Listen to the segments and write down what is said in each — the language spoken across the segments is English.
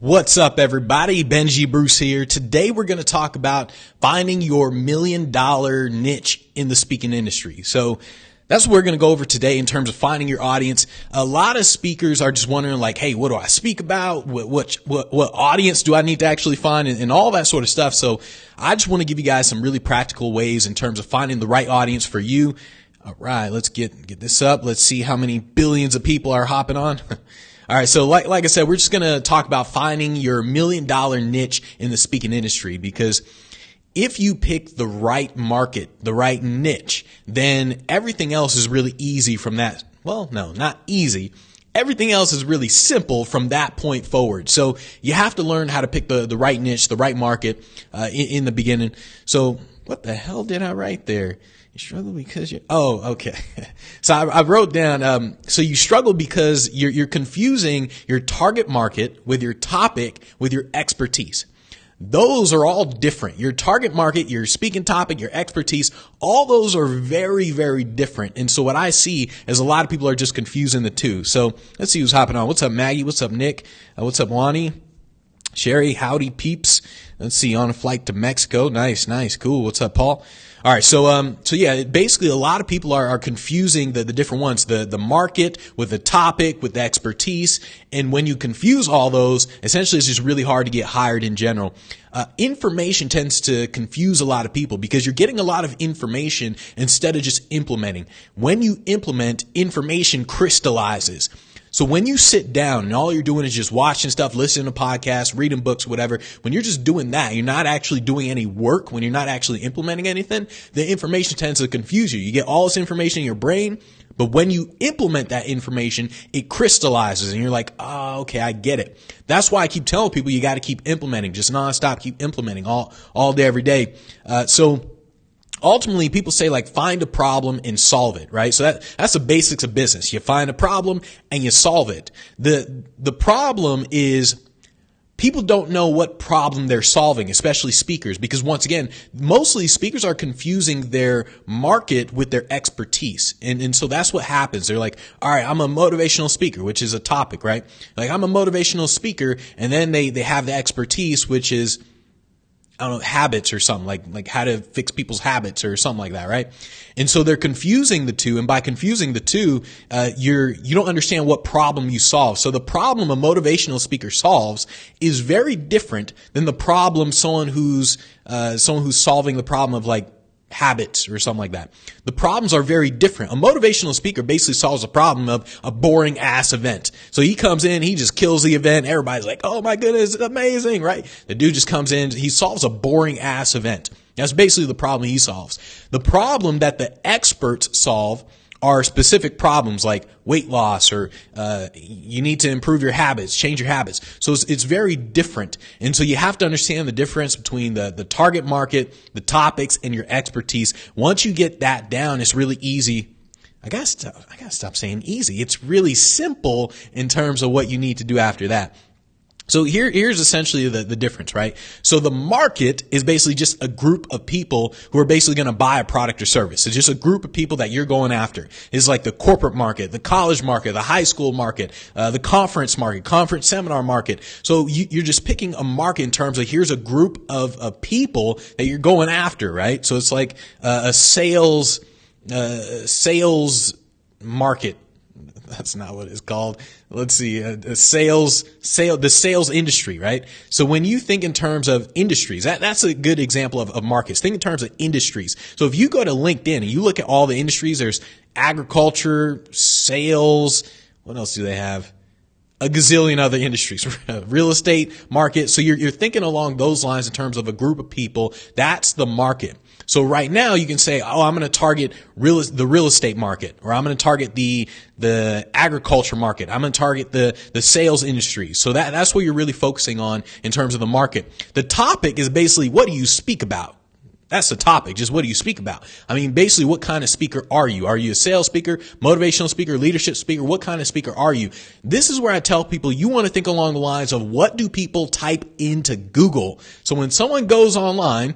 What's up, everybody? Benji Bruce here. Today we're going to talk about finding your $1 million niche in the speaking industry. So that's what we're going to go over today in terms of finding your audience. A lot of speakers are just wondering like, hey, what do I speak about? What audience do I need to actually find and all that sort of stuff. So I just want to give you guys some really practical ways in terms of finding the right audience for you. All right, let's get this up. Let's see how many billions of people are hopping on. All right. So like I said, we're just going to talk about finding your $1 million niche in the speaking industry, because if you pick the right market, the right niche, then everything else is really easy from that. Well, no, not easy. Everything else is really simple from that point forward. So you have to learn how to pick the right niche, the right market, in the beginning. So what the hell did I write there? You struggle because okay. So I wrote down, so you struggle because you're confusing your target market with your topic, with your expertise. Those are all different. Your target market, your speaking topic, your expertise, all those are very, very different. And so what I see is a lot of people are just confusing the two. So let's see who's hopping on. What's up, Maggie? What's up, Nick? What's up, Wani? Sherry, howdy, peeps. Let's see, on a flight to Mexico. Nice, cool. What's up, Paul? All right, so yeah, basically a lot of people are confusing the different ones, the market with the topic, with the expertise. And when you confuse all those, essentially it's just really hard to get hired in general. Information tends to confuse a lot of people because you're getting a lot of information instead of just implementing. When you implement, information crystallizes. So when you sit down and all you're doing is just watching stuff, listening to podcasts, reading books, whatever, when you're just doing that, you're not actually doing any work, when you're not actually implementing anything, the information tends to confuse you. You get all this information in your brain, but when you implement that information, it crystallizes and you're like, oh, okay, I get it. That's why I keep telling people you got to keep implementing, just nonstop, keep implementing all day, every day. So ultimately, people say like find a problem and solve it, right? So that's the basics of business. You find a problem and you solve it. The problem is people don't know what problem they're solving, especially speakers, because once again, mostly speakers are confusing their market with their expertise. And so that's what happens. They're like, all right, I'm a motivational speaker, which is a topic, right? Like I'm a motivational speaker, and then they have the expertise, which is, I don't know, habits or something, like how to fix people's habits or something like that, right? And so they're confusing the two, and by confusing the two, you don't understand what problem you solve. So the problem a motivational speaker solves is very different than the problem someone who's solving the problem of like habits or something like that. The problems are very different. A motivational speaker basically solves a problem of a boring ass event. So he comes in, he just kills the event. Everybody's like, oh my goodness, it's amazing, right? The dude just comes in, he solves a boring ass event. That's basically the problem he solves. The problem that the experts solve are specific problems like weight loss, or you need to improve your habits, change your habits. So it's very different. And so you have to understand the difference between the target market, the topics, and your expertise. Once you get that down, it's really easy. I gotta stop saying easy. It's really simple in terms of what you need to do after that. So here's essentially the difference, right? So the market is basically just a group of people who are basically going to buy a product or service. It's just a group of people that you're going after. It's like the corporate market, the college market, the high school market, the conference market, conference seminar market. So you're just picking a market in terms of here's a group of people that you're going after, right? So it's like a sales market. That's not what it's called. Let's see, the sales industry, right? So when you think in terms of industries, that's a good example of markets. Think in terms of industries. So if you go to LinkedIn and you look at all the industries, there's agriculture, sales, what else do they have? A gazillion other industries, real estate market. So you're thinking along those lines in terms of a group of people. That's the market. So right now you can say, oh, I'm going to target the real estate market, or I'm going to target the agriculture market. I'm going to target the sales industry. So that's what you're really focusing on in terms of the market. The topic is basically, what do you speak about? That's the topic. Just what do you speak about? I mean, basically, what kind of speaker are you? Are you a sales speaker, motivational speaker, leadership speaker? What kind of speaker are you? This is where I tell people you want to think along the lines of what do people type into Google? So when someone goes online,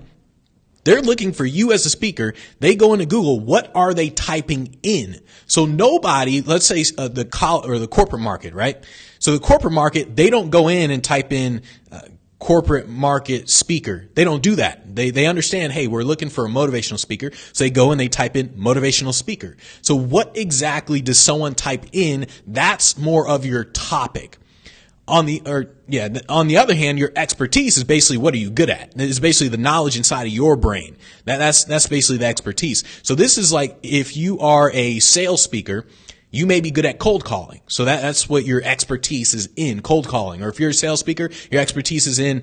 they're looking for you as a speaker. They go into Google. What are they typing in? So nobody, let's say the corporate market, right? So the corporate market, they don't go in and type in corporate market speaker. They don't do that. They understand, hey, we're looking for a motivational speaker. So they go and they type in motivational speaker. So what exactly does someone type in? That's more of your topic. On the other hand, your expertise is basically what are you good at? It's basically the knowledge inside of your brain. That's basically the expertise. So this is like if you are a sales speaker, you may be good at cold calling. So that's what your expertise is in, cold calling. Or if you're a sales speaker, your expertise is in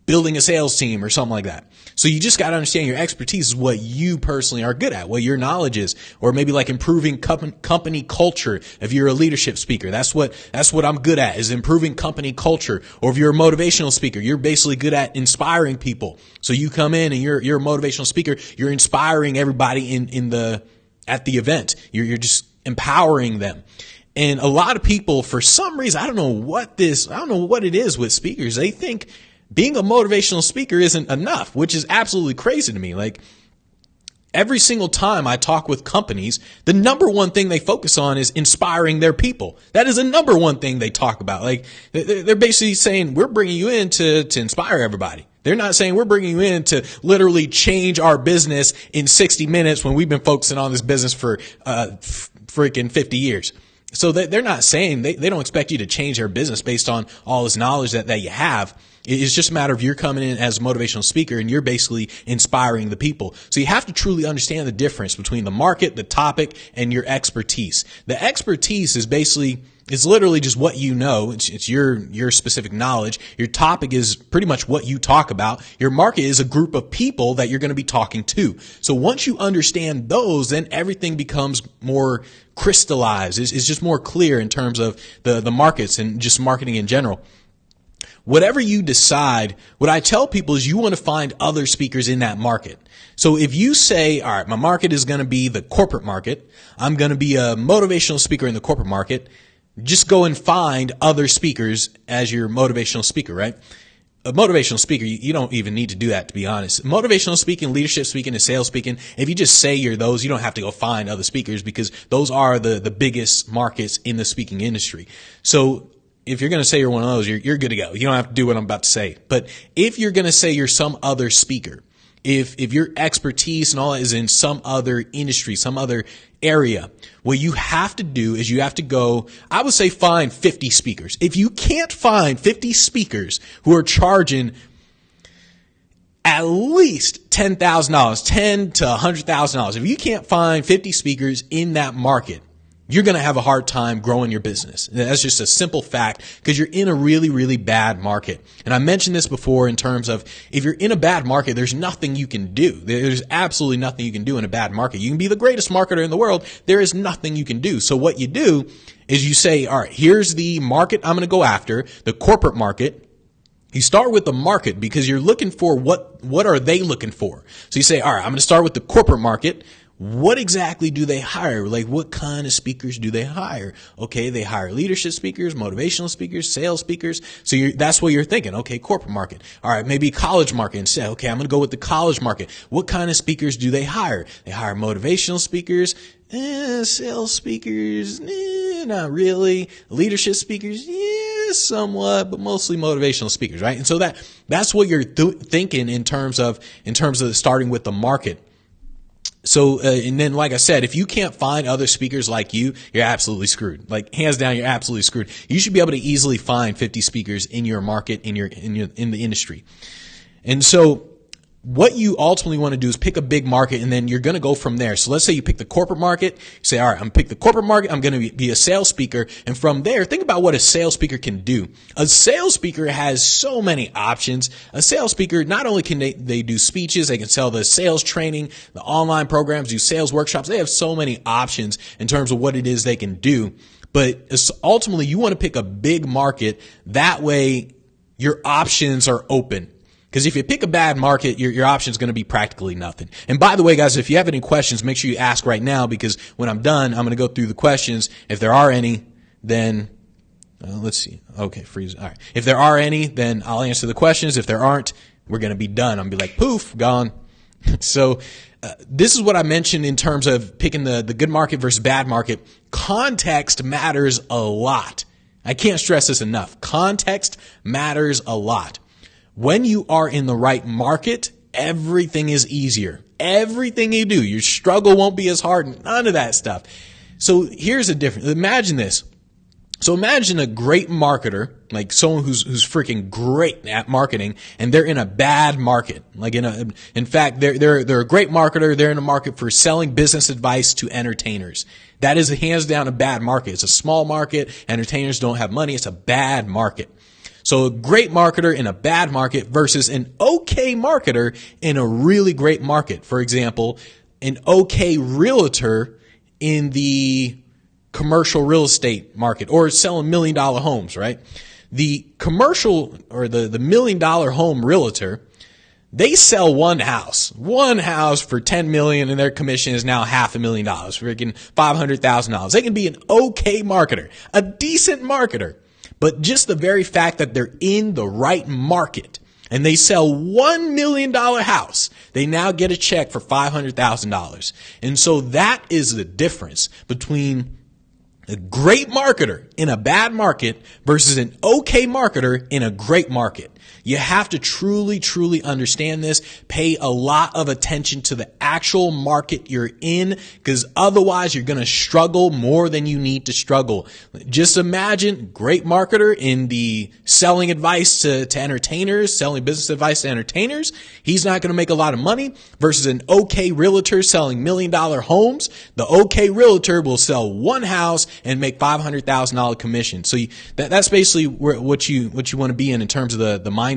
building a sales team or something like that. So you just got to understand your expertise is what you personally are good at, what your knowledge is, or maybe like improving company culture. If you're a leadership speaker, that's what I'm good at, is improving company culture. Or if you're a motivational speaker, you're basically good at inspiring people. So you come in and you're a motivational speaker, you're inspiring everybody at the event. You're just empowering them. And a lot of people, for some reason, I don't know what it is with speakers. They think being a motivational speaker isn't enough, which is absolutely crazy to me. Like every single time I talk with companies, the number one thing they focus on is inspiring their people. That is the number one thing they talk about. Like they're basically saying, we're bringing you in to inspire everybody. They're not saying we're bringing you in to literally change our business in 60 minutes when we've been focusing on this business for freaking 50 years. So they're not saying, they don't expect you to change their business based on all this knowledge that you have. It's just a matter of you're coming in as a motivational speaker and you're basically inspiring the people. So you have to truly understand the difference between the market, the topic, and your expertise. The expertise is literally just what you know. It's your specific knowledge. Your topic is pretty much what you talk about. Your market is a group of people that you're going to be talking to. So once you understand those, then everything becomes more crystallized. It's just more clear in terms of the markets and just marketing in general. Whatever you decide, what I tell people is you want to find other speakers in that market. So if you say, all right, my market is going to be the corporate market, I'm going to be a motivational speaker in the corporate market, just go and find other speakers as your motivational speaker, right? A motivational speaker, you don't even need to do that, to be honest. Motivational speaking, leadership speaking, and sales speaking, if you just say you're those, you don't have to go find other speakers because those are the biggest markets in the speaking industry. So if you're going to say you're one of those, you're good to go. You don't have to do what I'm about to say. But if you're going to say you're some other speaker, if your expertise and all that is in some other industry, some other area, what you have to do is you have to go, I would say find 50 speakers. If you can't find 50 speakers who are charging at least $10,000, $10,000 to $100,000, if you can't find 50 speakers in that market, you're going to have a hard time growing your business. That's just a simple fact because you're in a really, really bad market. And I mentioned this before in terms of if you're in a bad market, there's nothing you can do. There's absolutely nothing you can do in a bad market. You can be the greatest marketer in the world. There is nothing you can do. So what you do is you say, all right, here's the market I'm going to go after, the corporate market. You start with the market because you're looking for what are they looking for? So you say, all right, I'm going to start with the corporate market. What exactly do they hire? Like what kind of speakers do they hire? Okay, they hire leadership speakers, motivational speakers, sales speakers. So that's what you're thinking. Okay, corporate market. All right, maybe college market and say, okay, I'm going to go with the college market. What kind of speakers do they hire? They hire motivational speakers, sales speakers, not really. Leadership speakers, yeah, somewhat, but mostly motivational speakers, right? And so that's what you're thinking in terms of starting with the market. So, and then, like I said, if you can't find other speakers like you're absolutely screwed. Like, hands down, you're absolutely screwed. You should be able to easily find 50 speakers in your market, in the industry. And so, what you ultimately want to do is pick a big market and then you're going to go from there. So let's say you pick the corporate market. You say, all right, I'm going to pick the corporate market. I'm going to be a sales speaker. And from there, think about what a sales speaker can do. A sales speaker has so many options. A sales speaker, not only can they do speeches, they can sell the sales training, the online programs, do sales workshops. They have so many options in terms of what it is they can do. But ultimately, you want to pick a big market. That way, your options are open. Because if you pick a bad market, your option is going to be practically nothing. And by the way, guys, if you have any questions, make sure you ask right now because when I'm done, I'm going to go through the questions. If there are any, then let's see. Okay, freeze. All right. If there are any, then I'll answer the questions. If there aren't, we're going to be done. I'm going to be like, poof, gone. So this is what I mentioned in terms of picking the good market versus bad market. Context matters a lot. I can't stress this enough. Context matters a lot. When you are in the right market, everything is easier. Everything you do, your struggle won't be as hard. None of that stuff. So here's the difference. Imagine this. So imagine a great marketer, like someone who's freaking great at marketing, and they're in a bad market. In fact, they're a great marketer. They're in a market for selling business advice to entertainers. That is hands down a bad market. It's a small market. Entertainers don't have money. It's a bad market. So a great marketer in a bad market versus an okay marketer in a really great market. For example, an okay realtor in the commercial real estate market or selling $1 million homes, right? The commercial or the $1 million home realtor, they sell one house for $10 million and their commission is now $500,000, freaking $500,000. They can be an okay marketer, a decent marketer, but just the very fact that they're in the right market and they sell $1 million house, they now get a check for $500,000. And so that is the difference between a great marketer in a bad market versus an okay marketer in a great market. You have to truly, truly understand this. Pay a lot of attention to the actual market you're in, because otherwise you're going to struggle more than you need to struggle. Just imagine great marketer in the selling advice to entertainers, selling business advice to entertainers. He's not going to make a lot of money versus an okay realtor selling $1 million homes. The okay realtor will sell one house and make $500,000 commission. So that's basically what you want to be in terms of the mindset.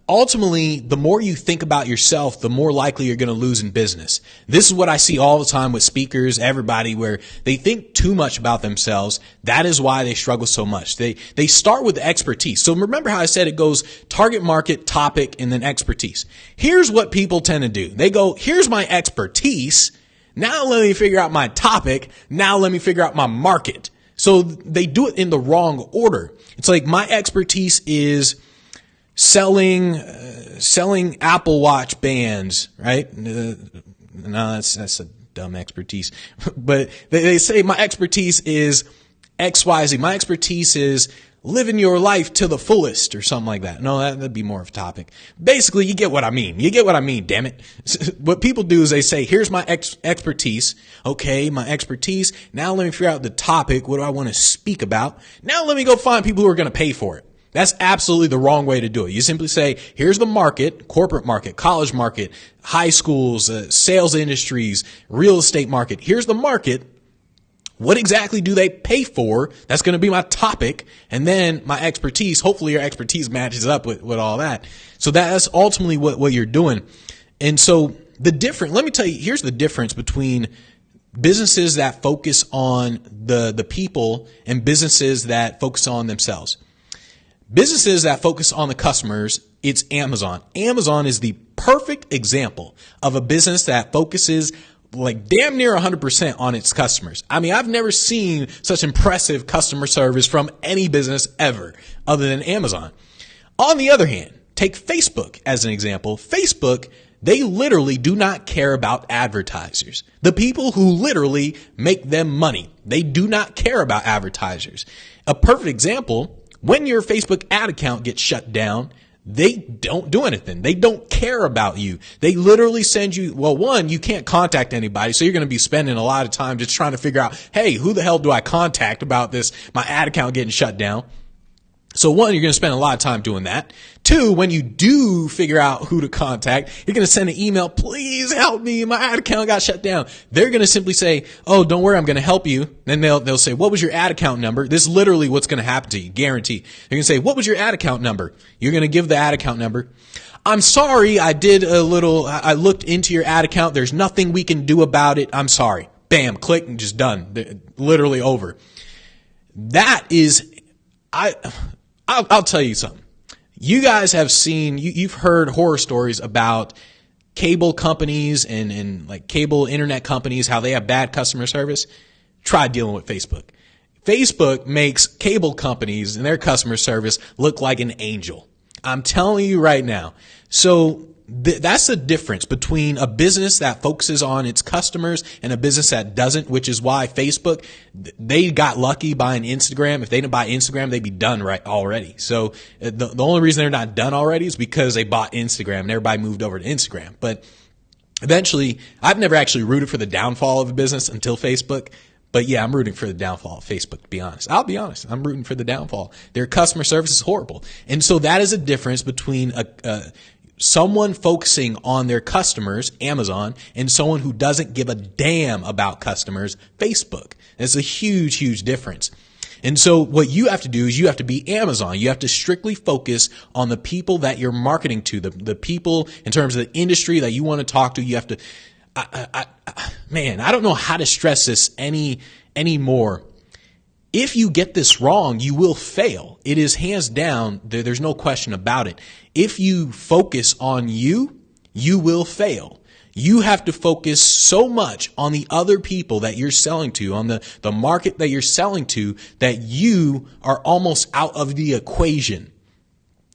Ultimately, the more you think about yourself, the more likely you're going to lose in business. This is what I see all the time with speakers, everybody, where they think too much about themselves. That is why they struggle so much. They start with expertise. So remember how I said it goes target market, topic, and then expertise. Here's what people tend to do. They go, here's my expertise. Now let me figure out my topic. Now let me figure out my market. So they do it in the wrong order. It's like my expertise is selling Apple Watch bands, right? No, that's a dumb expertise. But they say my expertise is XYZ. My expertise is living your life to the fullest or something like that. No, that'd be more of a topic. Basically, you get what I mean. You get what I mean, damn it. What people do is they say, here's my expertise. Okay, my expertise. Now let me figure out the topic. What do I want to speak about? Now let me go find people who are going to pay for it. That's absolutely the wrong way to do it. You simply say, here's the market, corporate market, college market, high schools, sales industries, real estate market. Here's the market. What exactly do they pay for? That's going to be my topic. And then my expertise, hopefully your expertise matches up with all that. So that's ultimately what you're doing. And so let me tell you, here's the difference between businesses that focus on the people and businesses that focus on themselves. Businesses that focus on the customers, it's Amazon. Amazon is the perfect example of a business that focuses like damn near 100% on its customers. I mean, I've never seen such impressive customer service from any business ever other than Amazon. On the other hand, take Facebook as an example. Facebook, they literally do not care about advertisers. The people who literally make them money, they do not care about advertisers. A perfect example, when your Facebook ad account gets shut down, they don't do anything. They don't care about you. They literally send you, well, one, you can't contact anybody. So you're going to be spending a lot of time just trying to figure out, hey, who the hell do I contact about this, my ad account getting shut down? So one, you're going to spend a lot of time doing that. Two, when you do figure out who to contact, you're going to send an email, please help me, my ad account got shut down. They're going to simply say, oh, don't worry, I'm going to help you. Then they'll say, what was your ad account number? This is literally what's going to happen to you, guarantee. They're going to say, what was your ad account number? You're going to give the ad account number. I'm sorry, I looked into your ad account. There's nothing we can do about it. I'm sorry. Bam, click, and just done. They're literally over. That is, I'll tell you something. You guys have seen, you've heard horror stories about cable companies and like cable internet companies, how they have bad customer service. Try dealing with Facebook. Facebook makes cable companies and their customer service look like an angel. I'm telling you right now. So that's the difference between a business that focuses on its customers and a business that doesn't, which is why Facebook, they got lucky buying Instagram. If they didn't buy Instagram, they'd be done right already. So the only reason they're not done already is because they bought Instagram and everybody moved over to Instagram. But eventually, I've never actually rooted for the downfall of a business until Facebook. But yeah, I'm rooting for the downfall of Facebook, to be honest. I'll be honest. I'm rooting for the downfall. Their customer service is horrible. And so that is a difference between someone focusing on their customers, Amazon, and someone who doesn't give a damn about customers, Facebook. It's a huge, huge difference. And so what you have to do is you have to be Amazon. You have to strictly focus on the people that you're marketing to, the people in terms of the industry that you want to talk to. You have to, man, I don't know how to stress this any more. If you get this wrong, you will fail. It is hands down. There's no question about it. If you focus on you, you will fail. You have to focus so much on the other people that you're selling to, on the market that you're selling to, that you are almost out of the equation.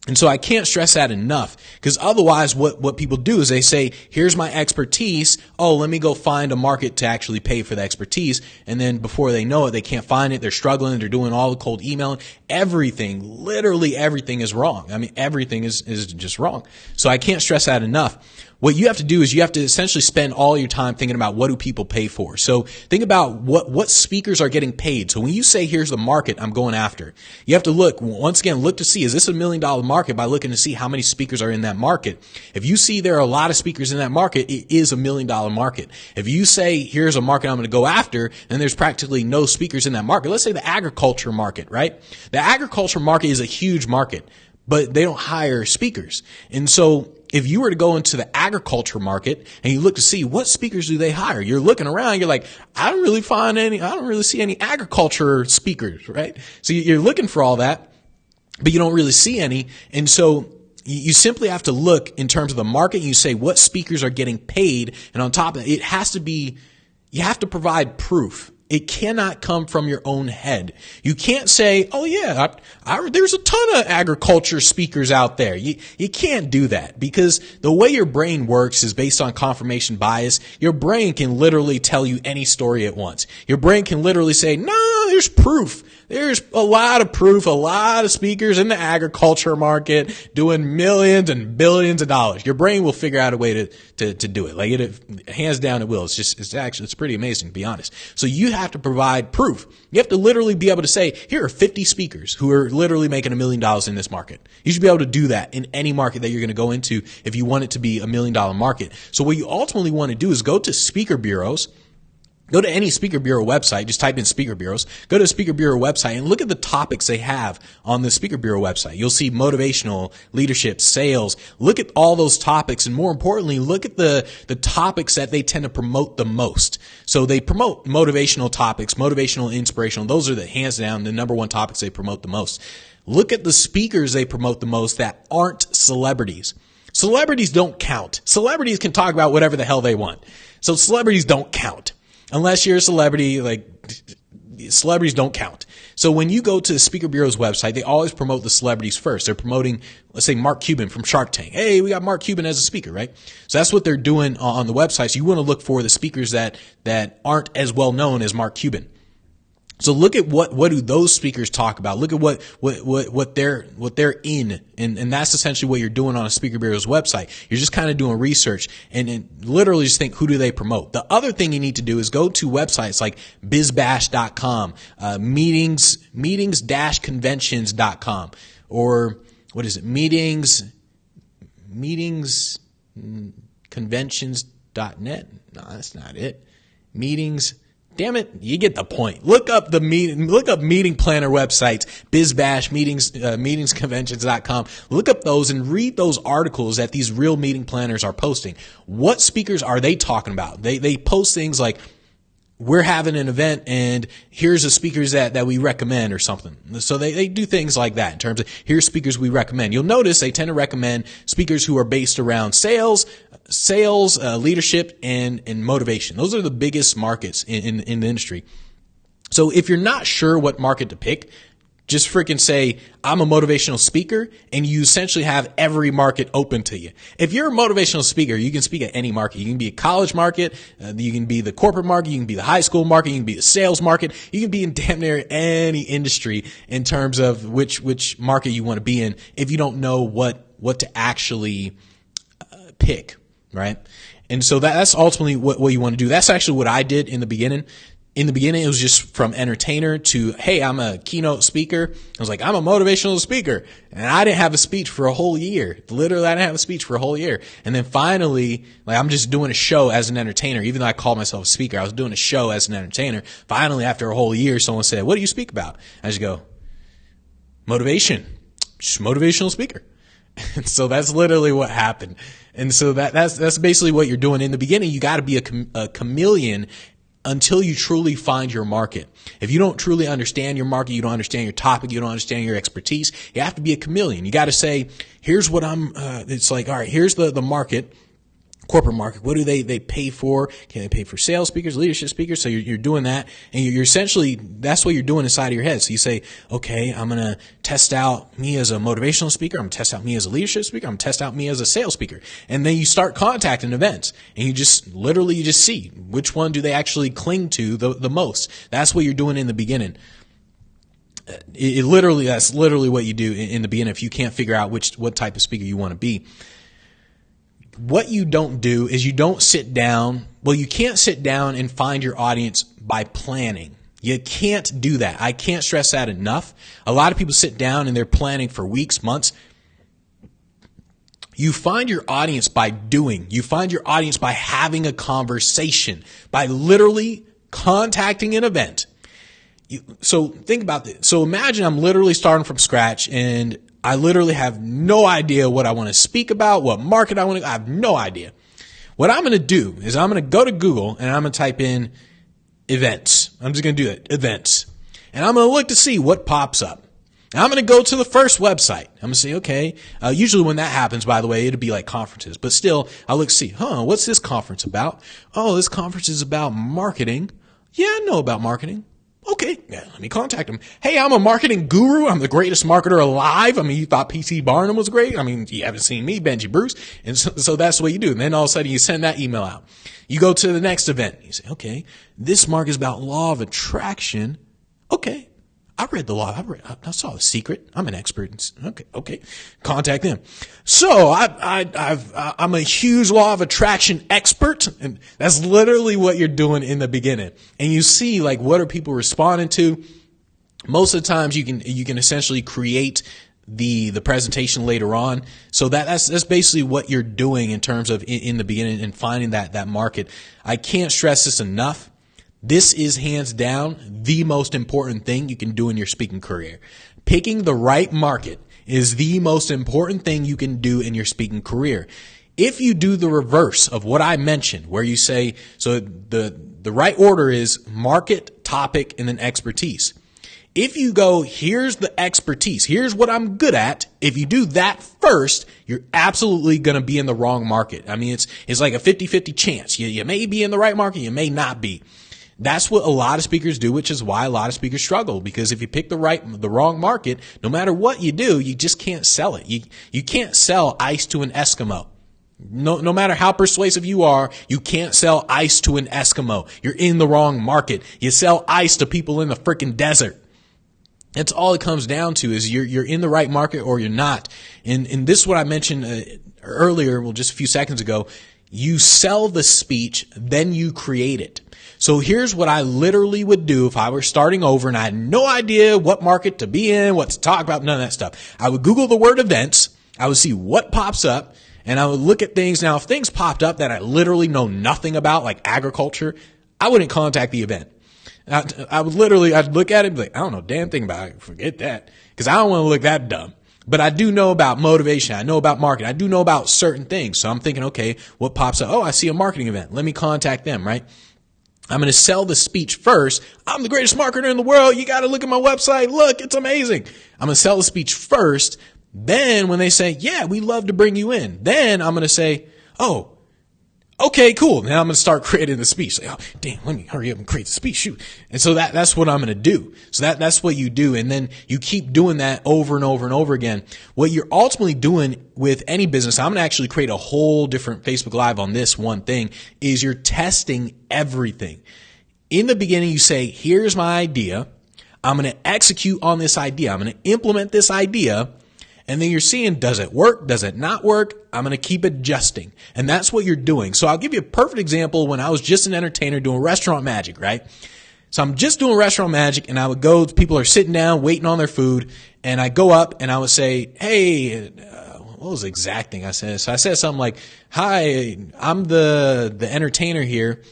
And so I can't stress that enough, because otherwise what people do is they say, here's my expertise. Oh, let me go find a market to actually pay for the expertise. And then before they know it, they can't find it. They're struggling. They're doing all the cold emailing. Everything, literally everything is wrong. I mean, everything is just wrong. So I can't stress that enough. What you have to do is you have to essentially spend all your time thinking about what do people pay for. So think about what speakers are getting paid. So when you say, here's the market I'm going after, you have to look to see, is this $1 million market by looking to see how many speakers are in that market. If you see there are a lot of speakers in that market, it is $1 million market. If you say, here's a market I'm going to go after, and there's practically no speakers in that market, let's say the agriculture market, right? The agriculture market is a huge market, but they don't hire speakers. And so if you were to go into the agriculture market and you look to see what speakers do they hire, you're looking around, you're like, I don't really see any agriculture speakers, right? So you're looking for all that, but you don't really see any. And so you simply have to look in terms of the market and you say what speakers are getting paid. And on top of it, you have to provide proof. It cannot come from your own head. You can't say, oh yeah, there's a ton of agriculture speakers out there. You can't do that, because the way your brain works is based on confirmation bias. Your brain can literally tell you any story at once. Your brain can literally say, no, there's proof. There's a lot of proof, a lot of speakers in the agriculture market doing millions and billions of dollars. Your brain will figure out a way to do it. Like hands down, it will. It's pretty amazing, to be honest. So you have to provide proof. You have to literally be able to say, here are 50 speakers who are literally making $1 million in this market. You should be able to do that in any market that you're going to go into if you want it to be $1 million market. So what you ultimately want to do is go to speaker bureaus. Go to any speaker bureau website, just type in speaker bureaus, go to a speaker bureau website and look at the topics they have on the speaker bureau website. You'll see motivational, leadership, sales. Look at all those topics, and more importantly, look at the topics that they tend to promote the most. So they promote motivational topics, motivational, inspirational. Those are the hands down the number one topics they promote the most. Look at the speakers they promote the most that aren't celebrities. Celebrities don't count. Celebrities can talk about whatever the hell they want. So celebrities don't count. Unless you're a celebrity, like celebrities don't count. So when you go to the Speaker Bureau's website, they always promote the celebrities first. They're promoting, let's say, Mark Cuban from Shark Tank. Hey, we got Mark Cuban as a speaker, right? So that's what they're doing on the website. So you want to look for the speakers that aren't as well known as Mark Cuban. So look at what do those speakers talk about. Look at what they're in. And that's essentially what you're doing on a Speaker Bureau's website. You're just kind of doing research and literally just think, who do they promote? The other thing you need to do is go to websites like bizbash.com, meetings-conventions.com, or what is it? Conventions.net? No, that's not it. Damn it, you get the point. Look up meeting planner websites, BizBash, metingsconventions.com. Look up those and read those articles that these real meeting planners are posting. What speakers are they talking about? They post things like, we're having an event and here's the speakers that we recommend or something. So they do things like that in terms of here's speakers we recommend. You'll notice they tend to recommend speakers who are based around sales, leadership, and motivation. Those are the biggest markets in the industry. So if you're not sure what market to pick, Just freaking say, I'm a motivational speaker, and you essentially have every market open to you. If you're a motivational speaker, you can speak at any market. You can be a college market, you can be the corporate market, you can be the high school market, you can be the sales market, you can be in damn near any industry in terms of which market you want to be in if you don't know what to actually pick, right? And so that's ultimately what you want to do. That's actually what I did in the beginning. In the beginning, it was just from entertainer to, hey, I'm a keynote speaker. I was like, I'm a motivational speaker. And I didn't have a speech for a whole year. Literally, I didn't have a speech for a whole year. And then finally, like, I'm just doing a show as an entertainer. Even though I call myself a speaker, I was doing a show as an entertainer. Finally, after a whole year, someone said, what do you speak about? I just go, motivation. Just motivational speaker. And so that's literally what happened. And so that's basically what you're doing. In the beginning, you got to be a chameleon until you truly find your market. If you don't truly understand your market, you don't understand your topic, you don't understand your expertise, you have to be a chameleon. You got to say, here's what it's like, all right, here's the market, corporate market. What do they pay for? Can they pay for sales speakers, leadership speakers? So you're doing that, and you're essentially, that's what you're doing inside of your head. So you say, okay, I'm going to test out me as a motivational speaker. I'm going to test out me as a leadership speaker. I'm going to test out me as a sales speaker. And then you start contacting events, and you just see which one do they actually cling to the most. That's what you're doing in the beginning. That's literally what you do in the beginning if you can't figure out what type of speaker you want to be. What you don't do is you don't sit down. Well, you can't sit down and find your audience by planning. You can't do that. I can't stress that enough. A lot of people sit down and they're planning for weeks, months. You find your audience by doing. You find your audience by having a conversation, by literally contacting an event. So think about this. So imagine I'm literally starting from scratch and I literally have no idea what I want to speak about, what market I have no idea. What I'm going to do is I'm going to go to Google and I'm going to type in events. I'm just going to do it, events. And I'm going to look to see what pops up. And I'm going to go to the first website. I'm going to say, okay, usually when that happens, by the way, it'll be like conferences, but still I'll look to see, what's this conference about? Oh, this conference is about marketing. Yeah, I know about marketing. Okay, yeah, let me contact him. Hey, I'm a marketing guru. I'm the greatest marketer alive. I mean, you thought P.T. Barnum was great. I mean, you haven't seen me, Benji Bruce. And so that's what you do. And then all of a sudden you send that email out. You go to the next event. You say, okay, this market is about law of attraction. Okay. I read the law. I saw The Secret. I'm an expert. Okay. Contact them. So I'm a huge law of attraction expert. And that's literally what you're doing in the beginning. And you see, like, what are people responding to? Most of the times you can essentially create the presentation later on. So that's basically what you're doing in terms of in the beginning and finding that market. I can't stress this enough. This is hands down the most important thing you can do in your speaking career. Picking the right market is the most important thing you can do in your speaking career. If you do the reverse of what I mentioned, where you say, so the right order is market, topic, and then expertise. If you go, here's the expertise, here's what I'm good at. If you do that first, you're absolutely going to be in the wrong market. I mean, it's like a 50-50 chance. You may be in the right market, you may not be. That's what a lot of speakers do, which is why a lot of speakers struggle. Because if you pick the wrong market, no matter what you do, you just can't sell it. You can't sell ice to an Eskimo. No matter how persuasive you are, you can't sell ice to an Eskimo. You're in the wrong market. You sell ice to people in the freaking desert. That's all it comes down to, is you're in the right market or you're not. And this is what I mentioned earlier, just a few seconds ago. You sell the speech, then you create it. So here's what I literally would do if I were starting over and I had no idea what market to be in, what to talk about, none of that stuff. I would Google the word events. I would see what pops up, and I would look at things. Now, if things popped up that I literally know nothing about, like agriculture, I wouldn't contact the event. I'd look at it and be like, I don't know a damn thing about it. Forget that, because I don't want to look that dumb. But I do know about motivation. I know about marketing. I do know about certain things. So I'm thinking, okay, what pops up? Oh, I see a marketing event. Let me contact them, right? I'm going to sell the speech first. I'm the greatest marketer in the world. You got to look at my website. Look, it's amazing. I'm going to sell the speech first. Then when they say, yeah, we love to bring you in, then I'm going to say, oh, Okay, cool. Now I'm going to start creating the speech. Like, oh, damn, let me hurry up and create the speech. Shoot. And so that's what I'm going to do. So that's what you do. And then you keep doing that over and over and over again. What you're ultimately doing with any business, I'm going to actually create a whole different Facebook Live on this one thing, is you're testing everything. In the beginning, you say, here's my idea. I'm going to execute on this idea. I'm going to implement this idea. And then you're seeing, does it work? Does it not work? I'm going to keep adjusting. And that's what you're doing. So I'll give you a perfect example when I was just an entertainer doing restaurant magic, right? So I'm just doing restaurant magic, and I would go, people are sitting down waiting on their food, and I go up and I would say, hey, what was the exact thing I said? So I said something like, hi, I'm the entertainer here.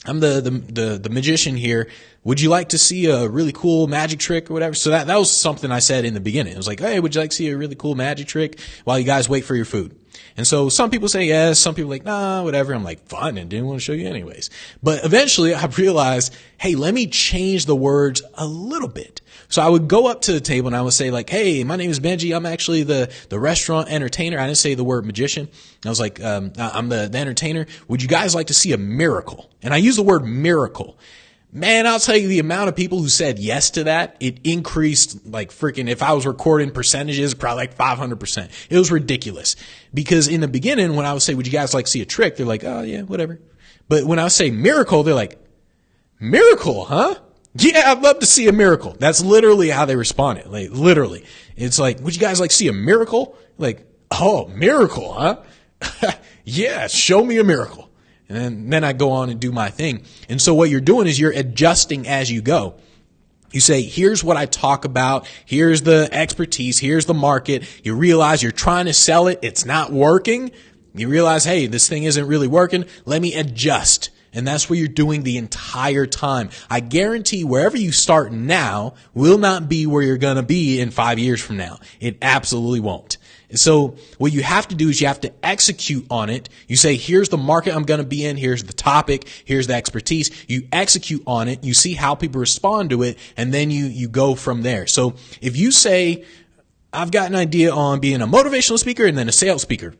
I'm the magician here. Would you like to see a really cool magic trick or whatever? So that was something I said in the beginning. It was like, hey, would you like to see a really cool magic trick while you guys wait for your food? And so some people say yes, some people like, nah, whatever. I'm like, fine, and didn't want to show you anyways. But eventually I realized, hey, let me change the words a little bit. So I would go up to the table and I would say like, hey, my name is Benji. I'm actually the restaurant entertainer. I didn't say the word magician. I was like, I'm the entertainer. Would you guys like to see a miracle? And I use the word miracle. Man, I'll tell you the amount of people who said yes to that, it increased like freaking, if I was recording percentages, probably like 500%. It was ridiculous. Because in the beginning, when I would say, would you guys like to see a trick? They're like, oh yeah, whatever. But when I would say miracle, they're like, miracle, huh? Yeah, I'd love to see a miracle. That's literally how they responded. Like literally. It's like, would you guys like to see a miracle? Like, oh, miracle, huh? Yeah, show me a miracle. And then I go on and do my thing. And so what you're doing is you're adjusting as you go. You say, here's what I talk about. Here's the expertise. Here's the market. You realize you're trying to sell it. It's not working. You realize, hey, this thing isn't really working. Let me adjust. And that's what you're doing the entire time. I guarantee wherever you start now will not be where you're going to be in 5 years from now. It absolutely won't. So what you have to do is you have to execute on it. You say, here's the market I'm going to be in. Here's the topic. Here's the expertise. You execute on it. You see how people respond to it. And then you go from there. So if you say, I've got an idea on being a motivational speaker and then a sales speaker.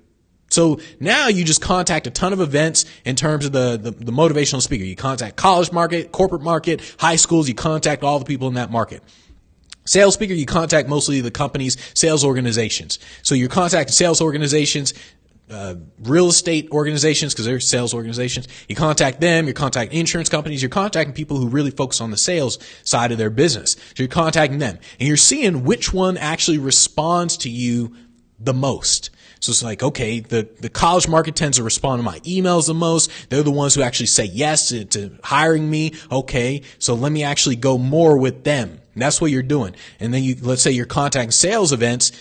So now you just contact a ton of events in terms of the motivational speaker. You contact college market, corporate market, high schools. You contact all the people in that market. Sales speaker, you contact mostly the company's sales organizations. So you're contacting sales organizations, real estate organizations, because they're sales organizations. You contact them, you're contacting insurance companies, you're contacting people who really focus on the sales side of their business. So you're contacting them. And you're seeing which one actually responds to you the most. So it's like, okay, the college market tends to respond to my emails the most. They're the ones who actually say yes to hiring me. Okay, so let me actually go more with them. And that's what you're doing. And then let's say you're contacting sales events,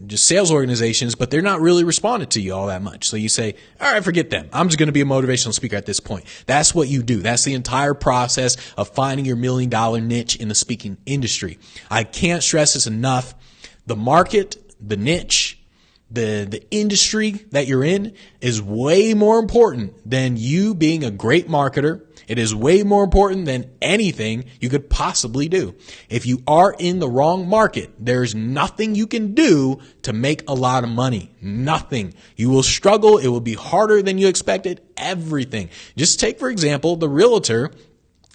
just sales organizations, but they're not really responding to you all that much. So you say, all right, forget them. I'm just going to be a motivational speaker at this point. That's what you do. That's the entire process of finding your $1 million niche in the speaking industry. I can't stress this enough. The market, the niche, the industry that you're in is way more important than you being a great marketer. It is way more important than anything you could possibly do. If you are in the wrong market, there's nothing you can do to make a lot of money. Nothing. You will struggle. It will be harder than you expected. Everything. Just take, for example, the realtor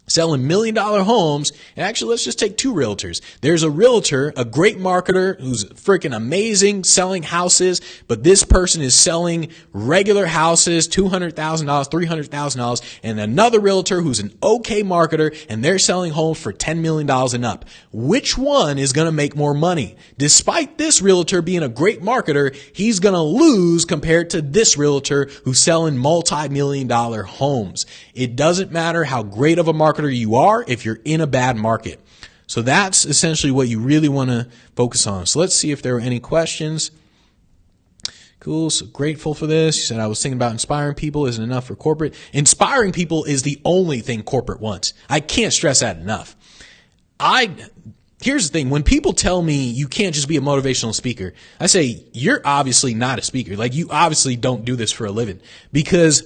selling $1 million homes. And actually, let's just take two realtors. There's a realtor, a great marketer who's freaking amazing selling houses, but this person is selling regular houses, $200,000, $300,000, and another realtor who's an okay marketer and they're selling homes for $10 million and up. Which one is going to make more money? Despite this realtor being a great marketer, he's going to lose compared to this realtor who's selling multi-million-dollar homes. It doesn't matter how great of a marketer you are if you're in a bad market. So that's essentially what you really want to focus on. So let's see if there are any questions. Cool. So grateful for this. You said, I was thinking about inspiring people isn't enough for corporate. Inspiring people is the only thing corporate wants. I can't stress that enough. Here's the thing. When people tell me you can't just be a motivational speaker, I say, you're obviously not a speaker. Like, you obviously don't do this for a living, because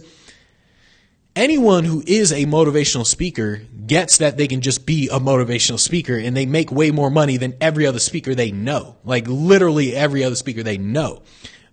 anyone who is a motivational speaker gets that they can just be a motivational speaker and they make way more money than every other speaker they know. Like literally every other speaker they know.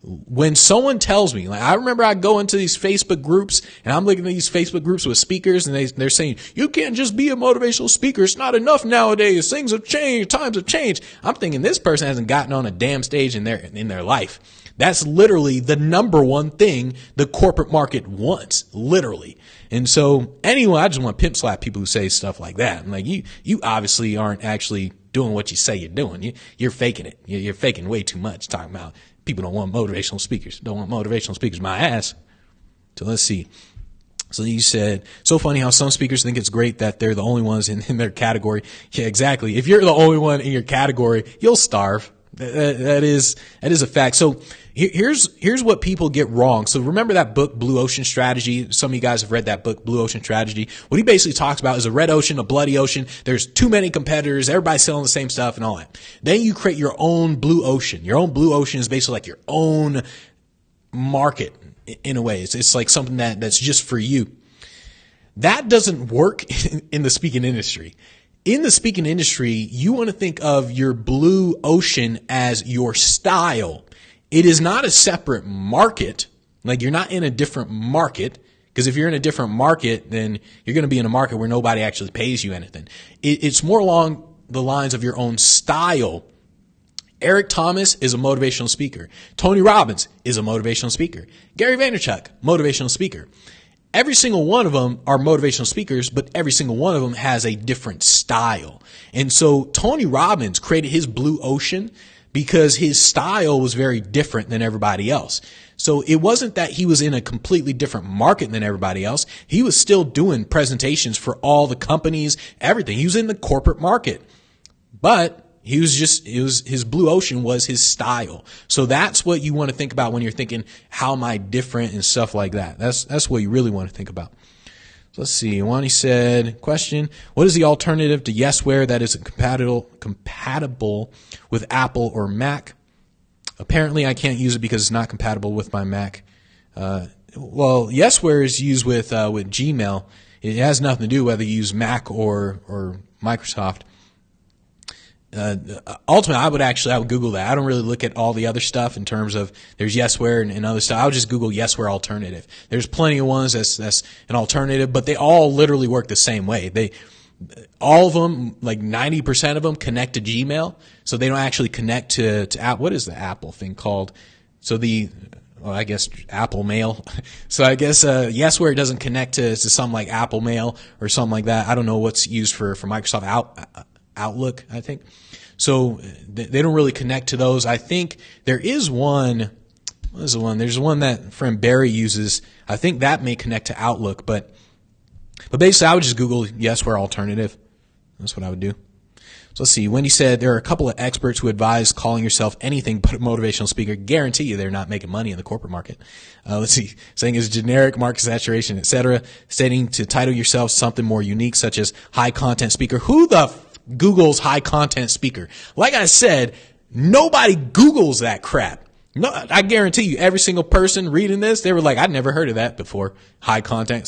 When someone tells me, like, I remember I go into these Facebook groups and I'm looking at these Facebook groups with speakers and they're saying, you can't just be a motivational speaker. It's not enough nowadays. Things have changed. Times have changed. I'm thinking this person hasn't gotten on a damn stage in their life. That's literally the number one thing the corporate market wants, literally. And so anyway, I just want to pimp slap people who say stuff like that. I'm like, you obviously aren't actually doing what you say you're doing. You're faking it. You're faking way too much, talking about people don't want motivational speakers. Don't want motivational speakers. My ass. So let's see. So you said, so funny how some speakers think it's great that they're the only ones in their category. Yeah, exactly. If you're the only one in your category, you'll starve. That is a fact. So here's what people get wrong. So remember that book, Blue Ocean Strategy? Some of you guys have read that book, Blue Ocean Strategy. What he basically talks about is a red ocean, a bloody ocean. There's too many competitors. Everybody's selling the same stuff and all that. Then you create your own blue ocean. Your own blue ocean is basically like your own market in a way. It's like something that's just for you. That doesn't work in the speaking industry. In the speaking industry, you want to think of your blue ocean as your style. It is not a separate market. Like, you're not in a different market, because if you're in a different market, then you're going to be in a market where nobody actually pays you anything. It's more along the lines of your own style. Eric Thomas is a motivational speaker. Tony Robbins is a motivational speaker. Gary Vaynerchuk, motivational speaker. Every single one of them are motivational speakers, but every single one of them has a different style. And so Tony Robbins created his blue ocean because his style was very different than everybody else. So it wasn't that he was in a completely different market than everybody else. He was still doing presentations for all the companies, everything. He was in the corporate market, but his blue ocean was his style. So that's what you want to think about when you're thinking, how am I different and stuff like that. That's what you really want to think about. So let's see. Wani said, question, what is the alternative to Yesware that is compatible with Apple or Mac? Apparently I can't use it because it's not compatible with my Mac. Well, Yesware is used with Gmail. It has nothing to do whether you use Mac or Microsoft. Ultimately, I would Google that. I don't really look at all the other stuff in terms of there's Yesware and other stuff. I would just Google Yesware alternative. There's plenty of ones that's an alternative, but they all literally work the same way. All of them, like 90% of them, connect to Gmail, so they don't actually connect to Apple. What is the Apple thing called? So I guess Apple Mail. So I guess Yesware doesn't connect to something like Apple Mail or something like that. I don't know what's used for Microsoft Outlook, I think. So they don't really connect to those. I think there is one. What is the one? There's one that friend Barry uses. I think that may connect to Outlook, but basically I would just Google Yesware alternative. That's what I would do. So let's see. Wendy said there are a couple of experts who advise calling yourself anything but a motivational speaker. Guarantee you they're not making money in the corporate market. Let's see. Saying is generic, market saturation, etc. Stating to title yourself something more unique, such as high content speaker. Who the Google's high content speaker? Like I said, nobody Googles that crap. No, I guarantee you, every single person reading this, they were like, I'd never heard of that before. High content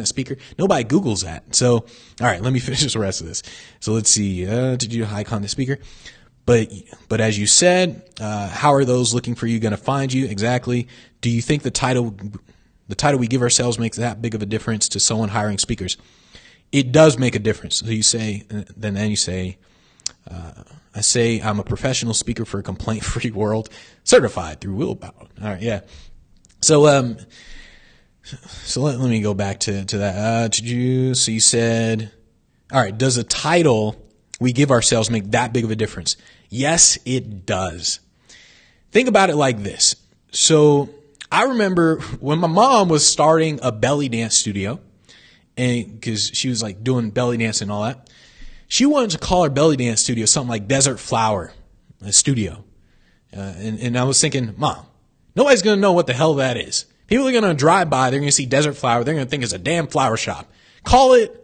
speaker. Nobody Googles that. So, all right, let me finish the rest of this. So let's see. Did you high content speaker? But as you said, how are those looking for you going to find you? Exactly. Do you think the title we give ourselves makes that big of a difference to someone hiring speakers? It does make a difference. So you say, then you say, I say I'm a professional speaker for a complaint-free world, certified through Willpower. All right, yeah. So let me go back to that. So you said, all right, does a title we give ourselves make that big of a difference? Yes, it does. Think about it like this. So I remember when my mom was starting a belly dance studio, and because she was like doing belly dance and all that, she wanted to call her belly dance studio something like Desert Flower Studio. And I was thinking, Mom, nobody's going to know what the hell that is. People are going to drive by. They're going to see Desert Flower. They're going to think it's a damn flower shop. Call it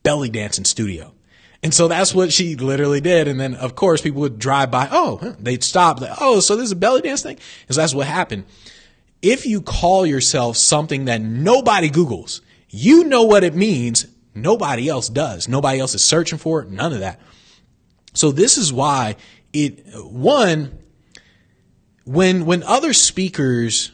Belly Dancing Studio. And so that's what she literally did. And then, of course, people would drive by. Oh, they'd stop. Like, oh, so this is a belly dance thing? And so that's what happened. If you call yourself something that nobody Googles, you know what it means. Nobody else does. Nobody else is searching for it. None of that. So this is why when other speakers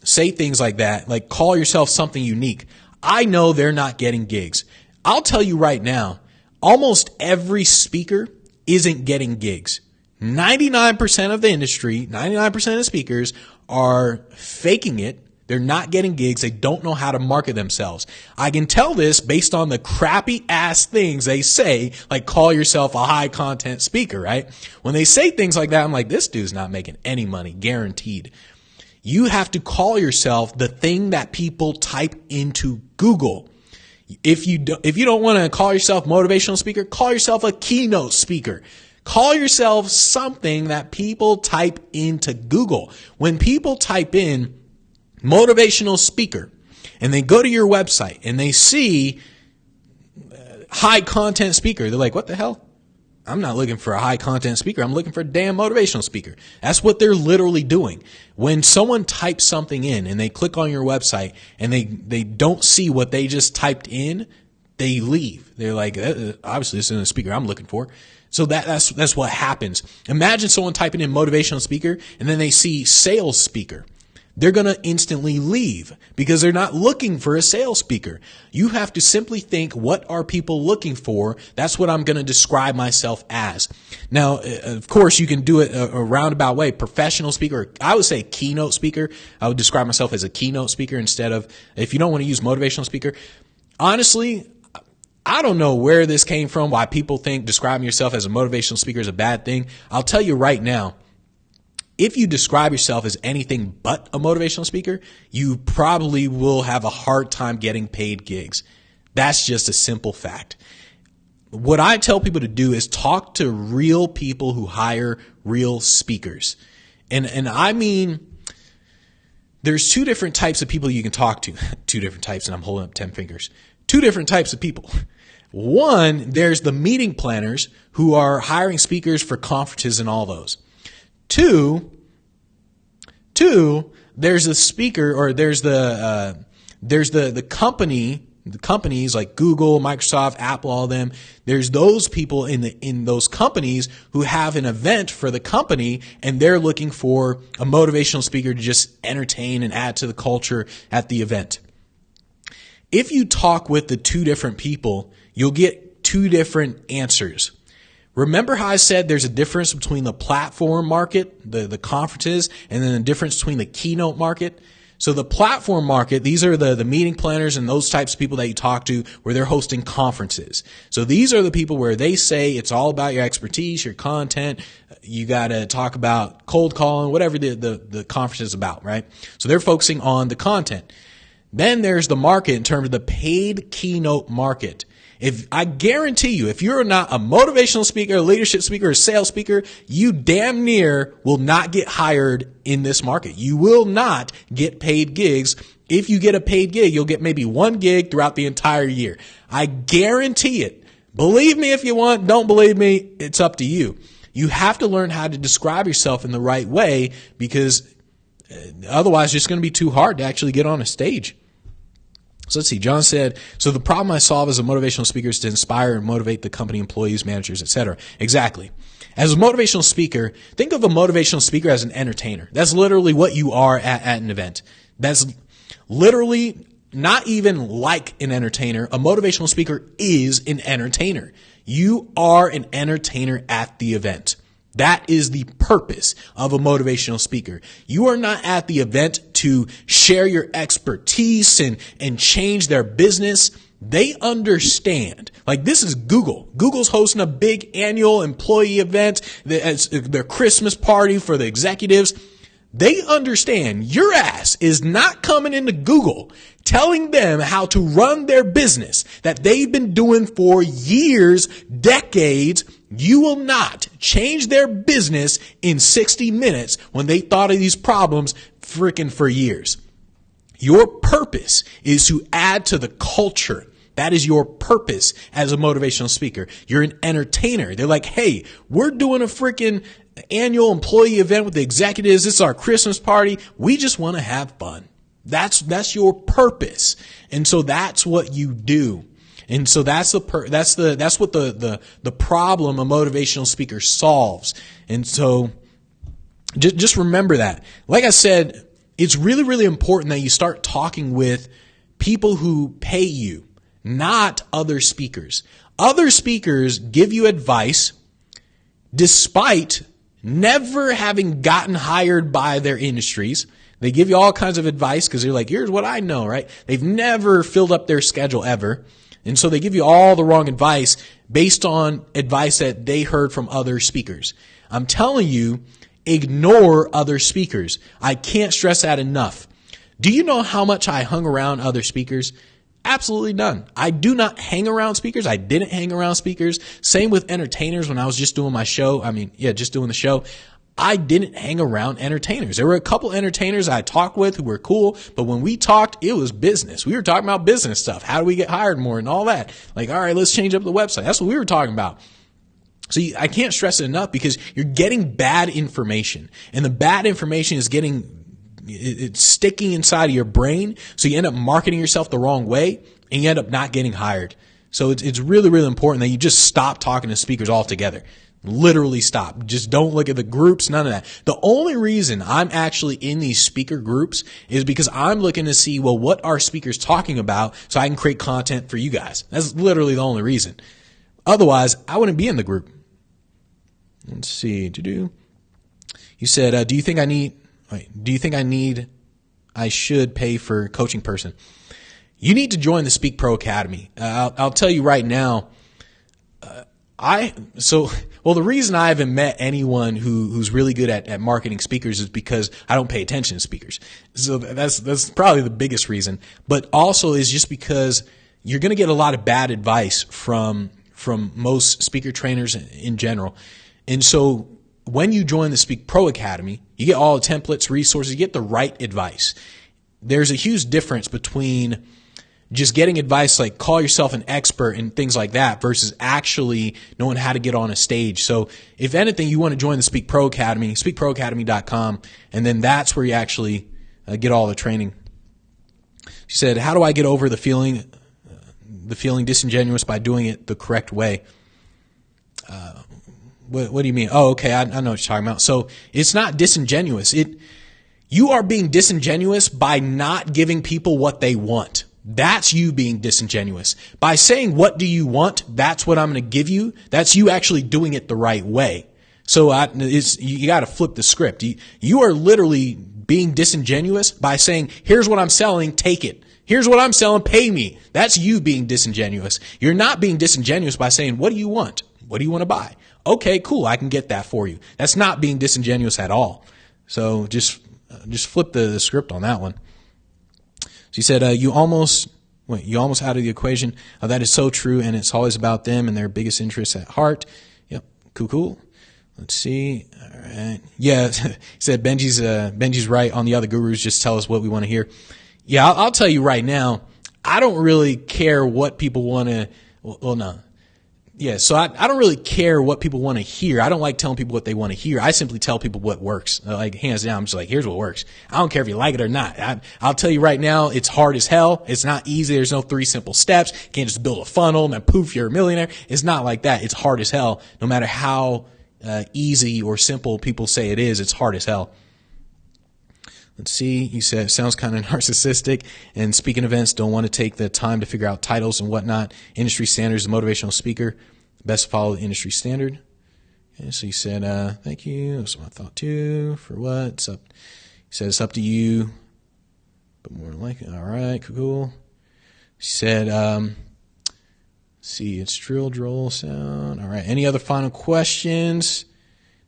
say things like that, like call yourself something unique, I know they're not getting gigs. I'll tell you right now, almost every speaker isn't getting gigs. 99% of the industry, 99% of speakers are faking it. They're not getting gigs. They don't know how to market themselves. I can tell this based on the crappy ass things they say, like call yourself a high content speaker, right? When they say things like that, I'm like, this dude's not making any money, guaranteed. You have to call yourself the thing that people type into Google. If you don't want to call yourself motivational speaker, call yourself a keynote speaker. Call yourself something that people type into Google. When people type in motivational speaker and they go to your website and they see high content speaker, they're like, what the hell? I'm not looking for a high content speaker. I'm looking for a damn motivational speaker. That's what they're literally doing. When someone types something in and they click on your website and they don't see what they just typed in, they leave. They're like, obviously this isn't a speaker I'm looking for. So that's what happens. Imagine someone typing in motivational speaker and then they see sales speaker. They're going to instantly leave because they're not looking for a sales speaker. You have to simply think, what are people looking for? That's what I'm going to describe myself as. Now, of course, you can do it a roundabout way. Professional speaker, I would say keynote speaker. I would describe myself as a keynote speaker instead of, if you don't want to use motivational speaker. Honestly, I don't know where this came from, why people think describing yourself as a motivational speaker is a bad thing. I'll tell you right now. If you describe yourself as anything but a motivational speaker, you probably will have a hard time getting paid gigs. That's just a simple fact. What I tell people to do is talk to real people who hire real speakers. And I mean, there's two different types of people you can talk to. Two different types, and I'm holding up 10 fingers. Two different types of people. One, there's the meeting planners who are hiring speakers for conferences and all those. Two, there's a speaker, or there's the companies like Google, Microsoft, Apple, all of them. There's those people in those companies who have an event for the company and they're looking for a motivational speaker to just entertain and add to the culture at the event. If you talk with the two different people, you'll get two different answers. Remember how I said there's a difference between the platform market, the conferences, and then the difference between the keynote market? So the platform market, these are the meeting planners and those types of people that you talk to where they're hosting conferences. So these are the people where they say it's all about your expertise, your content. You got to talk about cold calling, whatever the conference is about, right? So they're focusing on the content. Then there's the market in terms of the paid keynote market. If I guarantee you, if you're not a motivational speaker, a leadership speaker, a sales speaker, you damn near will not get hired in this market. You will not get paid gigs. If you get a paid gig, you'll get maybe one gig throughout the entire year. I guarantee it. Believe me if you want. Don't believe me. It's up to you. You have to learn how to describe yourself in the right way because otherwise it's just going to be too hard to actually get on a stage. So let's see. John said, so the problem I solve as a motivational speaker is to inspire and motivate the company employees, managers, etc. Exactly. As a motivational speaker, think of a motivational speaker as an entertainer. That's literally what you are at an event. That's literally not even like an entertainer. A motivational speaker is an entertainer. You are an entertainer at the event. That is the purpose of a motivational speaker. You are not at the event to share your expertise and change their business. They understand. Like this is Google. Google's hosting a big annual employee event. It's their Christmas party for the executives. They understand your ass is not coming into Google telling them how to run their business that they've been doing for years, decades. You will not change their business in 60 minutes when they thought of these problems freaking for years. Your purpose is to add to the culture. That is your purpose as a motivational speaker. You're an entertainer. They're like, hey, we're doing a freaking annual employee event with the executives. It's our Christmas party. We just want to have fun. That's your purpose. And so that's what you do. And so that's what the problem a motivational speaker solves. And so Just remember that. Like I said, it's really, really important that you start talking with people who pay you, not other speakers. Other speakers give you advice despite never having gotten hired by their industries. They give you all kinds of advice because they're like, here's what I know, right? They've never filled up their schedule ever. And so they give you all the wrong advice based on advice that they heard from other speakers. I'm telling you, ignore other speakers. I can't stress that enough. Do you know how much I hung around other speakers? Absolutely none. I do not hang around speakers. I didn't hang around speakers. Same with entertainers when I was just doing my show. Just doing the show. I didn't hang around entertainers. There were a couple entertainers I talked with who were cool, but when we talked, it was business. We were talking about business stuff. How do we get hired more and all that? Like, all right, let's change up the website. That's what we were talking about. So I can't stress it enough because you're getting bad information, and the bad information is it's sticking inside of your brain. So you end up marketing yourself the wrong way and you end up not getting hired. So it's really, really important that you just stop talking to speakers altogether. Literally stop. Just don't look at the groups, none of that. The only reason I'm actually in these speaker groups is because I'm looking to see, well, what are speakers talking about so I can create content for you guys. That's literally the only reason. Otherwise, I wouldn't be in the group. Let's see. You said, I should pay for a coaching person. You need to join the Speak Pro Academy. I'll tell you right now, the reason I haven't met anyone who's really good at marketing speakers is because I don't pay attention to speakers. So that's probably the biggest reason. But also is just because you're going to get a lot of bad advice from most speaker trainers in general. And so when you join the Speak Pro Academy, you get all the templates, resources, you get the right advice. There's a huge difference between just getting advice like call yourself an expert and things like that versus actually knowing how to get on a stage. So if anything, you want to join the Speak Pro Academy, speakproacademy.com, and then that's where you actually get all the training. She said, how do I get over the feeling disingenuous by doing it the correct way? What do you mean? Oh, okay. I know what you're talking about. So it's not disingenuous. You are being disingenuous by not giving people what they want. That's you being disingenuous. By saying, what do you want? That's what I'm going to give you. That's you actually doing it the right way. So you got to flip the script. You are literally being disingenuous by saying, here's what I'm selling, take it. Here's what I'm selling, pay me. That's you being disingenuous. You're not being disingenuous by saying, what do you want? What do you want to buy? Okay, cool. I can get that for you. That's not being disingenuous at all. So just flip the script on that one. She said, you almost out of the equation. That is so true, and it's always about them and their biggest interests at heart. Yep, cool. Let's see. All right. Yeah, he said Benji's right. On the other gurus, just tell us what we want to hear. Yeah, I'll tell you right now, I don't really care what people want to. Well, no. Yeah, so I don't really care what people want to hear. I don't like telling people what they want to hear. I simply tell people what works. Like, hands down, I'm just like, here's what works. I don't care if you like it or not. I'll tell you right now, it's hard as hell. It's not easy. There's no 3 simple steps. You can't just build a funnel and then poof, you're a millionaire. It's not like that. It's hard as hell. No matter how easy or simple people say it is, it's hard as hell. Let's see. You said it sounds kind of narcissistic, and speaking events don't want to take the time to figure out titles and whatnot. Industry standards, a motivational speaker. Best follow the industry standard. Okay, so you said, thank you. That's what I thought too. For what? It's up. He said it's up to you, but more than likely. All right, cool. She said, see, it's drill sound. All right. Any other final questions?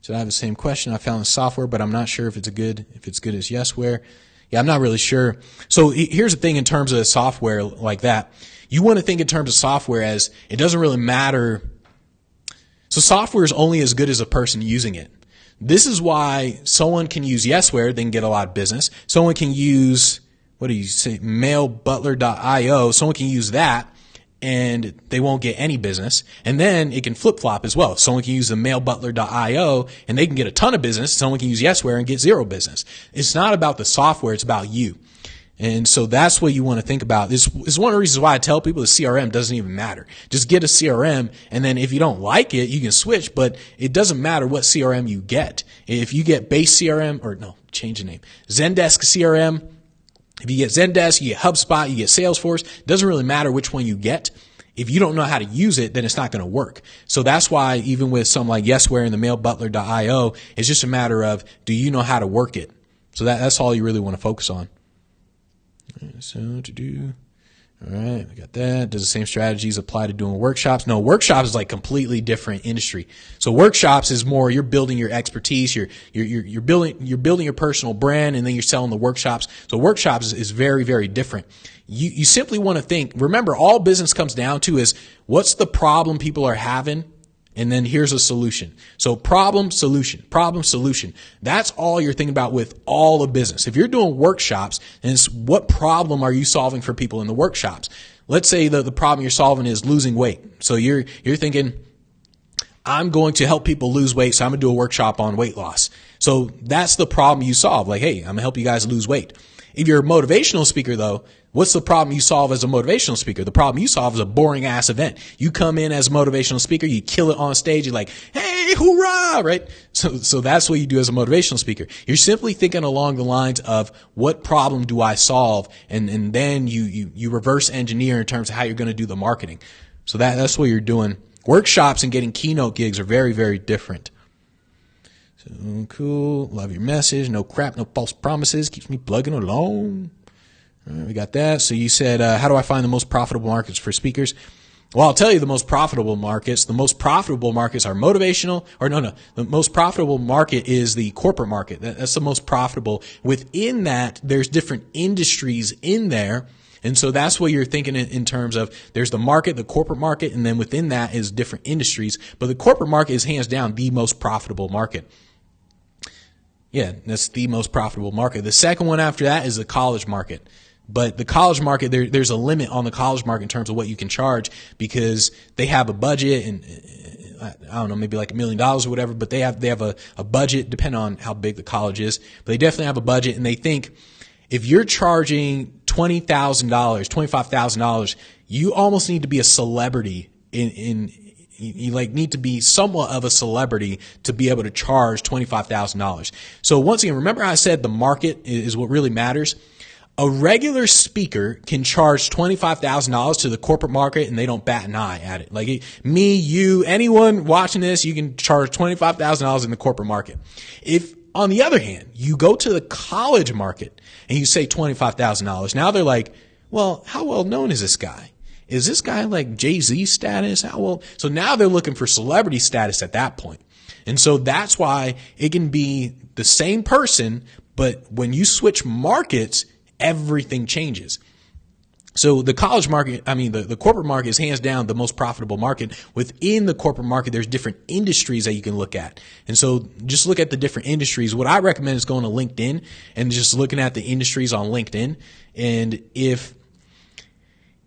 So I have the same question. I found the software, but I'm not sure if it's good as Yesware. Yeah, I'm not really sure. So here's the thing in terms of software like that. You want to think in terms of software as it doesn't really matter. So software is only as good as a person using it. This is why someone can use Yesware, they can get a lot of business. Someone can use, mailbutler.io. Someone can use that and they won't get any business. And then it can flip-flop as well. Someone can use the mailbutler.io and they can get a ton of business. Someone can use Yesware and get 0 business. It's not about the software. It's about you. And so that's what you want to think about. This is one of the reasons why I tell people the CRM doesn't even matter. Just get a CRM, and then if you don't like it, you can switch, but it doesn't matter what CRM you get. If you get base CRM, or no, change the name, Zendesk CRM, if you get Zendesk, you get HubSpot, you get Salesforce, it doesn't really matter which one you get. If you don't know how to use it, then it's not going to work. So that's why even with some like Yesware and the mailbutler.io, it's just a matter of, do you know how to work it? So that's all you really want to focus on. So to do, all right, we got that. Does the same strategies apply to doing workshops? No, workshops is like completely different industry. So workshops is more, you're building your expertise, you're building your personal brand, and then you're selling the workshops. So workshops is very, very different. You simply want to think, remember, all business comes down to is what's the problem people are having? And then here's a solution. So problem, solution, problem, solution. That's all you're thinking about with all of business. If you're doing workshops, then it's what problem are you solving for people in the workshops? Let's say the problem you're solving is losing weight. So you're thinking, I'm going to help people lose weight, so I'm going to do a workshop on weight loss. So that's the problem you solve. Like, hey, I'm going to help you guys lose weight. If you're a motivational speaker, though, what's the problem you solve as a motivational speaker? The problem you solve is a boring ass event. You come in as a motivational speaker, you kill it on stage, you're like, hey, hoorah, right? So that's what you do as a motivational speaker. You're simply thinking along the lines of what problem do I solve? And then you reverse engineer in terms of how you're going to do the marketing. So that's what you're doing. Workshops and getting keynote gigs are very, very different. So cool. Love your message. No crap, no false promises. Keeps me plugging along. All right, we got that. So you said, how do I find the most profitable markets for speakers? Well, I'll tell you the most profitable markets. The most profitable markets are motivational, or no. The most profitable market is the corporate market. That's the most profitable. Within that, there's different industries in there. And so that's what you're thinking in terms of there's the market, the corporate market, and then within that is different industries. But the corporate market is hands down the most profitable market. Yeah, that's the most profitable market. The second one after that is the college market. But the college market, there's a limit on the college market in terms of what you can charge because they have a budget and I don't know, maybe like $1 million or whatever, but they have a budget depending on how big the college is. But they definitely have a budget, and they think if you're charging $20,000, $25,000, you almost need to be a celebrity you like need to be somewhat of a celebrity to be able to charge $25,000. So once again, remember I said the market is what really matters. A regular speaker can charge $25,000 to the corporate market and they don't bat an eye at it. Like me, you, anyone watching this, you can charge $25,000 in the corporate market. If on the other hand, you go to the college market and you say $25,000, now they're like, well, how well known is this guy? Is this guy like Jay-Z status? How well? So now they're looking for celebrity status at that point. And so that's why it can be the same person, but when you switch markets, everything changes. So the college market, the corporate market is hands down the most profitable market. Within the corporate market, there's different industries that you can look at. And so just look at the different industries. What I recommend is going to LinkedIn and just looking at the industries on LinkedIn. And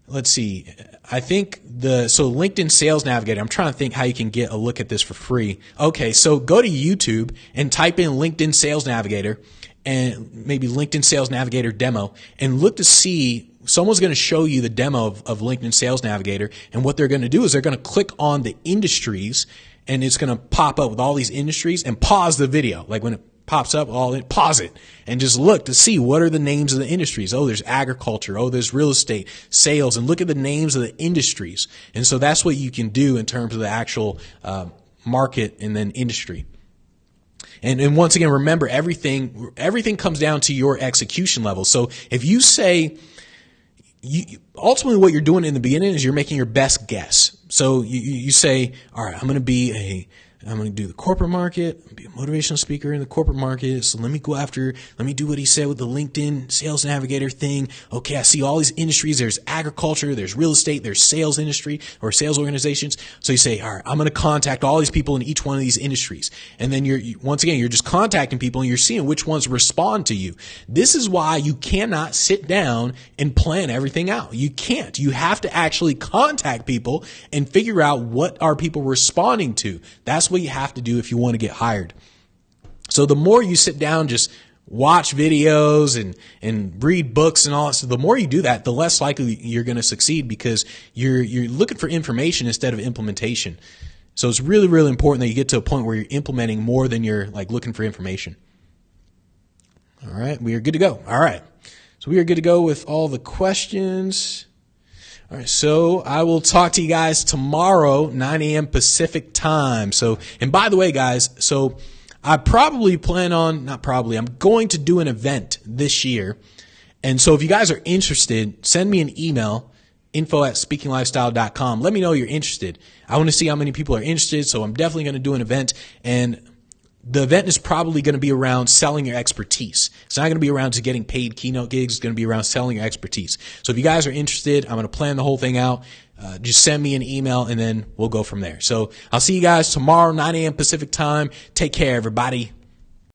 let's see, I think so LinkedIn Sales Navigator, I'm trying to think how you can get a look at this for free. Okay, so go to YouTube and type in LinkedIn Sales Navigator and maybe LinkedIn Sales Navigator demo and look to see, someone's going to show you the demo of LinkedIn Sales Navigator. And what they're going to do is they're going to click on the industries and it's going to pop up with all these industries and pause the video. Like when it pops up, pause it and just look to see what are the names of the industries. Oh, there's agriculture. Oh, there's real estate, sales, and look at the names of the industries. And so that's what you can do in terms of the actual market and then industry. And once again, remember everything comes down to your execution level. So if you say, ultimately what you're doing in the beginning is you're making your best guess. So you say, all right, I'm going to do the corporate market, be a motivational speaker in the corporate market. So let me do what he said with the LinkedIn Sales Navigator thing. Okay, I see all these industries. There's agriculture, there's real estate, there's sales industry or sales organizations. So you say, all right, I'm going to contact all these people in each one of these industries. And then you're just contacting people and you're seeing which ones respond to you. This is why you cannot sit down and plan everything out. You can't. You have to actually contact people and figure out what are people responding to. That's what you have to do if you want to get hired. So the more you sit down just watch videos and read books and all that. So the more you do that, the less likely you're going to succeed, because you're looking for information instead of implementation. So it's really, really important that you get to a point where you're implementing more than you're like looking for information. All right. We are good to go. All right. So we are good to go with all the questions. All right, so I will talk to you guys tomorrow, 9 a.m. Pacific time. So, and by the way, guys, so I probably I'm going to do an event this year. And so if you guys are interested, send me an email, info@speakinglifestyle.com. Let me know you're interested. I want to see how many people are interested. So I'm definitely going to do an event, and the event is probably going to be around selling your expertise. It's not going to be around just getting paid keynote gigs. It's going to be around selling your expertise. So if you guys are interested, I'm going to plan the whole thing out. Just send me an email, and then we'll go from there. So I'll see you guys tomorrow, 9 a.m. Pacific time. Take care, everybody.